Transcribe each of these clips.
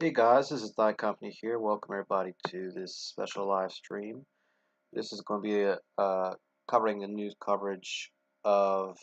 Hey guys, this is Thigh Company here. Welcome everybody to this special live stream. This is going to be covering the news coverage of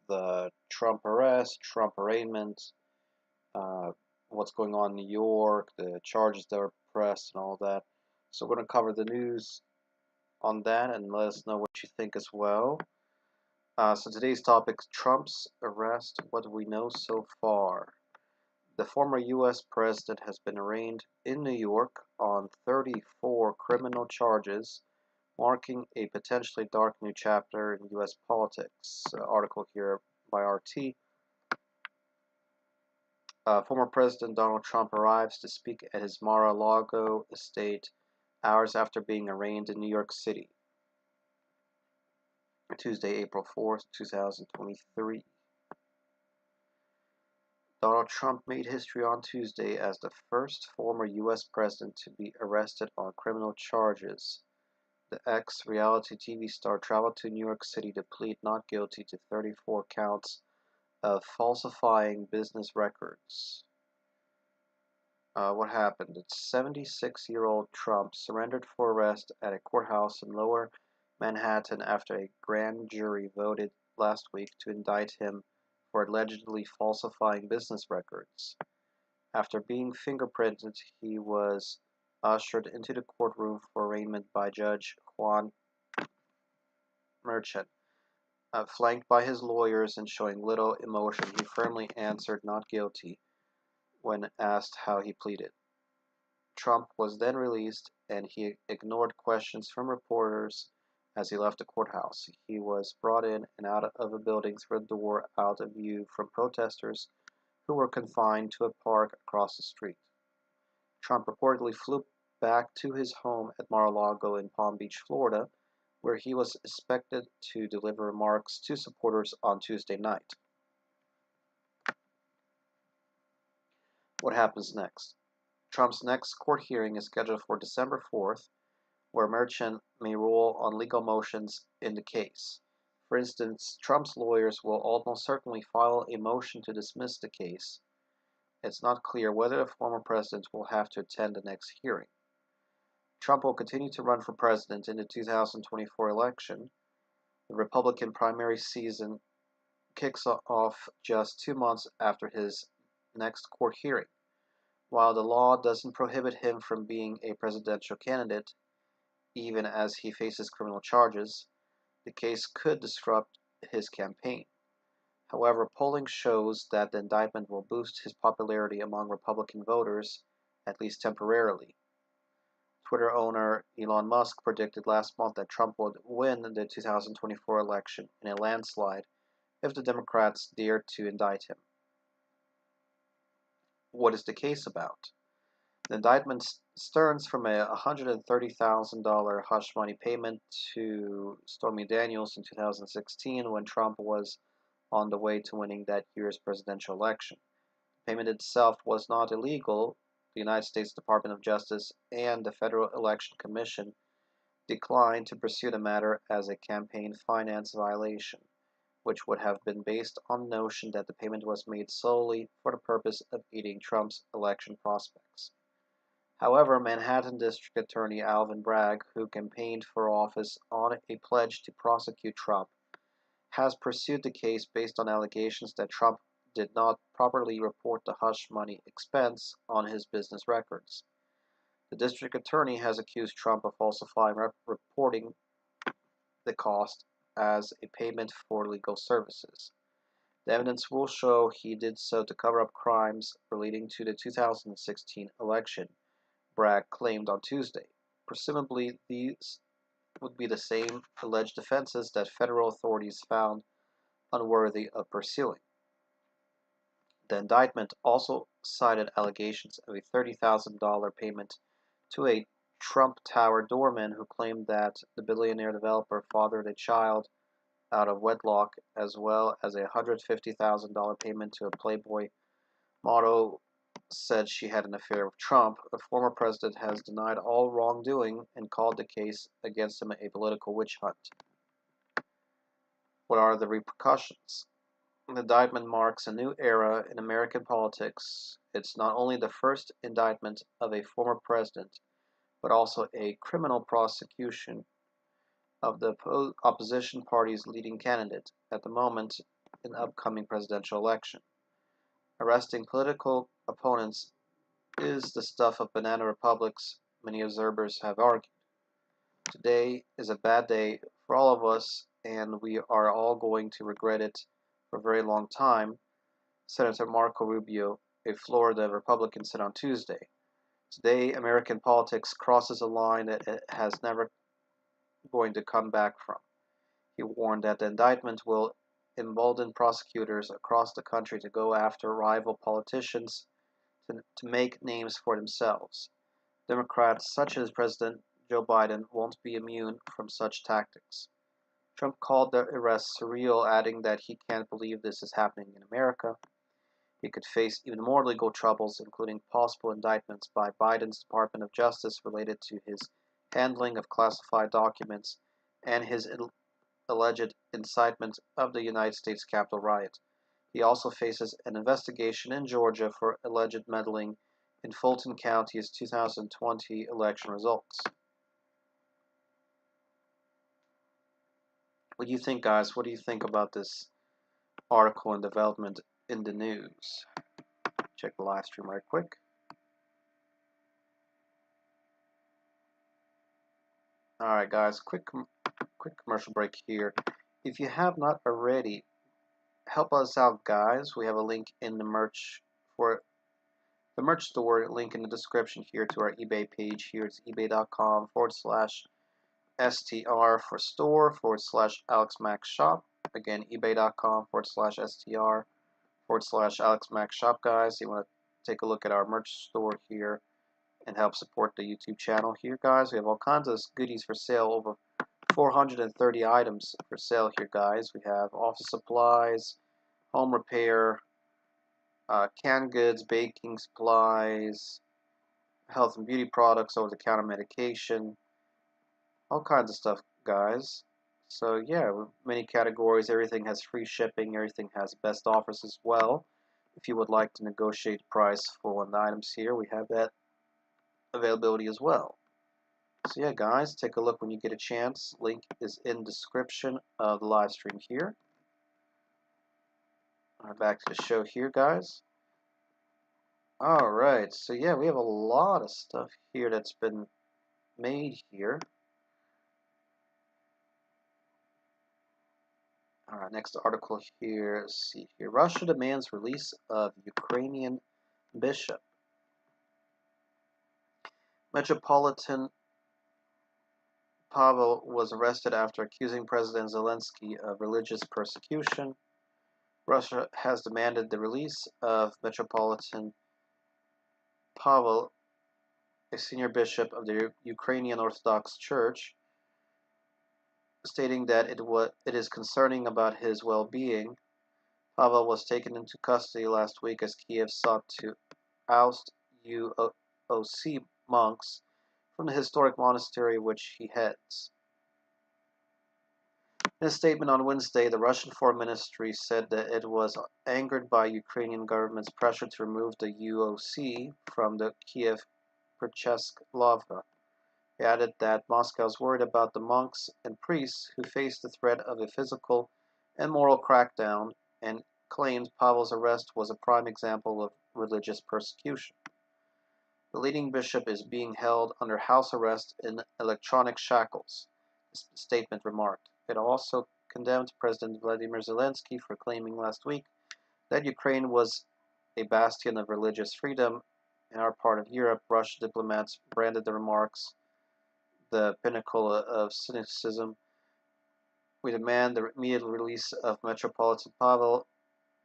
the Trump arrest, Trump arraignment, uh, what's going on in New York, the charges that were pressed, and all that. So we're going to cover the news on that and let us know what you think as well. So today's topic is Trump's arrest. What do we know so far? The former U.S. president has been arraigned in New York on 34 criminal charges, marking a potentially dark new chapter in U.S. politics. Article here by RT. Former President Donald Trump arrives to speak at his Mar-a-Lago estate hours after being arraigned in New York City. Tuesday, April 4th, 2023. Donald Trump made history on Tuesday as the first former U.S. president to be arrested on criminal charges. The ex-reality TV star traveled to New York City to plead not guilty to 34 counts of falsifying business records. What happened? 76-year-old Trump surrendered for arrest at a courthouse in Lower Manhattan after a grand jury voted last week to indict him for allegedly falsifying business records. After being fingerprinted, he was ushered into the courtroom for arraignment by Judge Juan Merchan. Flanked by his lawyers and showing little emotion, he firmly answered not guilty when asked how he pleaded. Trump was then released, and he ignored questions from reporters as he left the courthouse. He was brought in and out of a building through a door out of view from protesters who were confined to a park across the street. Trump reportedly flew back to his home at Mar-a-Lago in Palm Beach, Florida, where he was expected to deliver remarks to supporters on Tuesday night. What happens next? Trump's next court hearing is scheduled for December 4th, where Merchan may rule on legal motions in the case. For instance, Trump's lawyers will almost certainly file a motion to dismiss the case. It's not clear whether the former president will have to attend the next hearing. Trump will continue to run for president in the 2024 election. The Republican primary season kicks off just 2 months after his next court hearing. While the law doesn't prohibit him from being a presidential candidate, even as he faces criminal charges, the case could disrupt his campaign. However, polling shows that the indictment will boost his popularity among Republican voters, at least temporarily. Twitter owner Elon Musk predicted last month that Trump would win the 2024 election in a landslide if the Democrats dared to indict him. What is the case about? The indictment stems from a $130,000 hush money payment to Stormy Daniels in 2016 when Trump was on the way to winning that year's presidential election. The payment itself was not illegal. The United States Department of Justice and the Federal Election Commission declined to pursue the matter as a campaign finance violation, which would have been based on the notion that the payment was made solely for the purpose of aiding Trump's election prospects. However, Manhattan District Attorney Alvin Bragg, who campaigned for office on a pledge to prosecute Trump, has pursued the case based on allegations that Trump did not properly report the hush money expense on his business records. The district attorney has accused Trump of falsifying reporting the cost as a payment for legal services. The evidence will show he did so to cover up crimes relating to the 2016 election, Bragg claimed on Tuesday. Presumably, these would be the same alleged offenses that federal authorities found unworthy of pursuing. The indictment also cited allegations of a $30,000 payment to a Trump Tower doorman who claimed that the billionaire developer fathered a child out of wedlock, as well as a $150,000 payment to a Playboy model said she had an affair with Trump. The former president has denied all wrongdoing and called the case against him a political witch hunt. What are the repercussions? The indictment marks a new era in American politics. It's not only the first indictment of a former president, but also a criminal prosecution of the opposition party's leading candidate at the moment in the upcoming presidential election. Arresting political opponents is the stuff of banana republics, many observers have argued. Today is a bad day for all of us, and we are all going to regret it for a very long time, Senator Marco Rubio, a Florida Republican, said on Tuesday. Today, American politics crosses a line that it has never going to come back from. He warned that the indictment will embolden prosecutors across the country to go after rival politicians to make names for themselves. Democrats, such as President Joe Biden, won't be immune from such tactics. Trump called the arrest surreal, adding that he can't believe this is happening in America. He could face even more legal troubles, including possible indictments by Biden's Department of Justice related to his handling of classified documents and his alleged incitement of the United States Capitol riot. He also faces an investigation in Georgia for alleged meddling in Fulton County's 2020 election results. What do you think, guys? What do you think about this article and development in the news? Check the live stream right quick. Alright, guys, quick commercial break here. If you have not already, help us out, guys. We have a link in the merch for the merch store, link in the description here to our eBay page here. It's ebay.com/STR for store/AlexMaxShop. Again, ebay.com/STR/AlexMaxShop, guys. You want to take a look at our merch store here and help support the YouTube channel here, guys. We have all kinds of goodies for sale, over 430 items for sale here, guys. We have office supplies, home repair, canned goods, baking supplies, health and beauty products, over-the-counter medication, all kinds of stuff, guys. So yeah, many categories. Everything has free shipping. Everything has best offers as well. If you would like to negotiate price for one of the items here, we have that availability as well. So yeah, guys, take a look when you get a chance. Link is in description of the live stream here. Alright, back to the show here, guys. Alright, so yeah, we have a lot of stuff here that's been made here. Alright, next article here. Let's see here. Russia demands release of Ukrainian bishop. Metropolitan Pavel was arrested after accusing President Zelensky of religious persecution. Russia has demanded the release of Metropolitan Pavel, a senior bishop of the Ukrainian Orthodox Church, stating that it is concerning about his well-being. Pavel was taken into custody last week as Kiev sought to oust UOC monks from the historic monastery which he heads. In a statement on Wednesday, the Russian Foreign Ministry said that it was angered by Ukrainian government's pressure to remove the UOC from the Kiev-Perchessk Lavra. He added that Moscow is worried about the monks and priests who face the threat of a physical and moral crackdown, and claimed Pavel's arrest was a prime example of religious persecution. The leading bishop is being held under house arrest in electronic shackles, the statement remarked. It also condemned President Vladimir Zelensky for claiming last week that Ukraine was a bastion of religious freedom. In our part of Europe, Russian diplomats branded the remarks the pinnacle of cynicism. We demand the immediate release of Metropolitan Pavel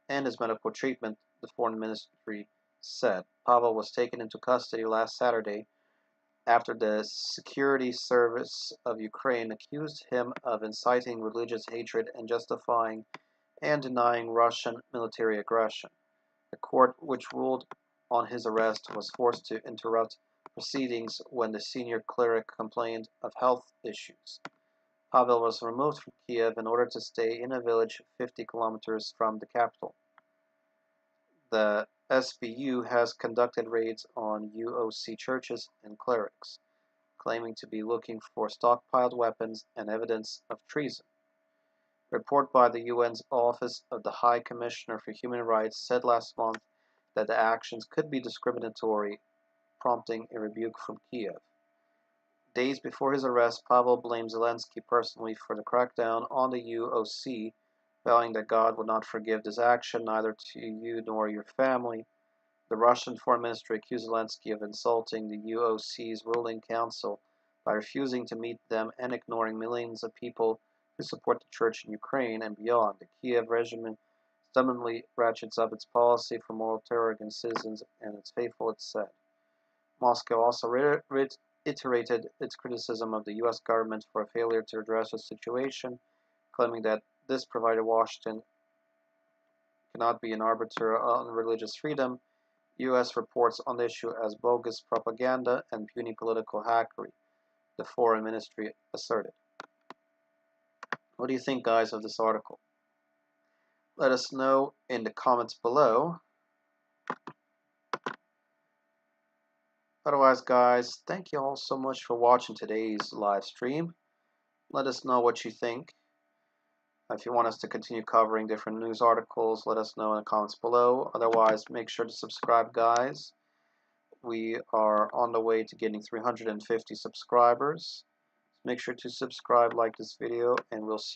and his medical treatment, the foreign ministry said. Pavel was taken into custody last Saturday after the Security Service of Ukraine accused him of inciting religious hatred and justifying and denying Russian military aggression. The court, which ruled on his arrest, was forced to interrupt proceedings when the senior cleric complained of health issues. Pavel was removed from Kiev in order to stay in a village 50 kilometers from the capital. The SBU has conducted raids on UOC churches and clerics, claiming to be looking for stockpiled weapons and evidence of treason. A report by the UN's Office of the High Commissioner for Human Rights said last month that the actions could be discriminatory, prompting a rebuke from Kiev. Days before his arrest, Pavel blamed Zelensky personally for the crackdown on the UOC, vowing that God would not forgive this action, neither to you nor your family. The Russian Foreign Ministry accused Zelensky of insulting the UOC's ruling council by refusing to meet them and ignoring millions of people who support the church in Ukraine and beyond. The Kiev regime stubbornly ratchets up its policy for moral terror against citizens and its faithful, it said. Moscow also reiterated its criticism of the U.S. government for a failure to address the situation, claiming that this provided Washington cannot be an arbiter on religious freedom. U.S. reports on the issue as bogus propaganda and puny political hackery, the Foreign Ministry asserted. What do you think, guys, of this article? Let us know in the comments below. Otherwise, guys, thank you all so much for watching today's live stream. Let us know what you think. If you want us to continue covering different news articles, let us know in the comments below. Otherwise, make sure to subscribe, guys. We are on the way to getting 350 subscribers. Make sure to subscribe, like this video, and we'll see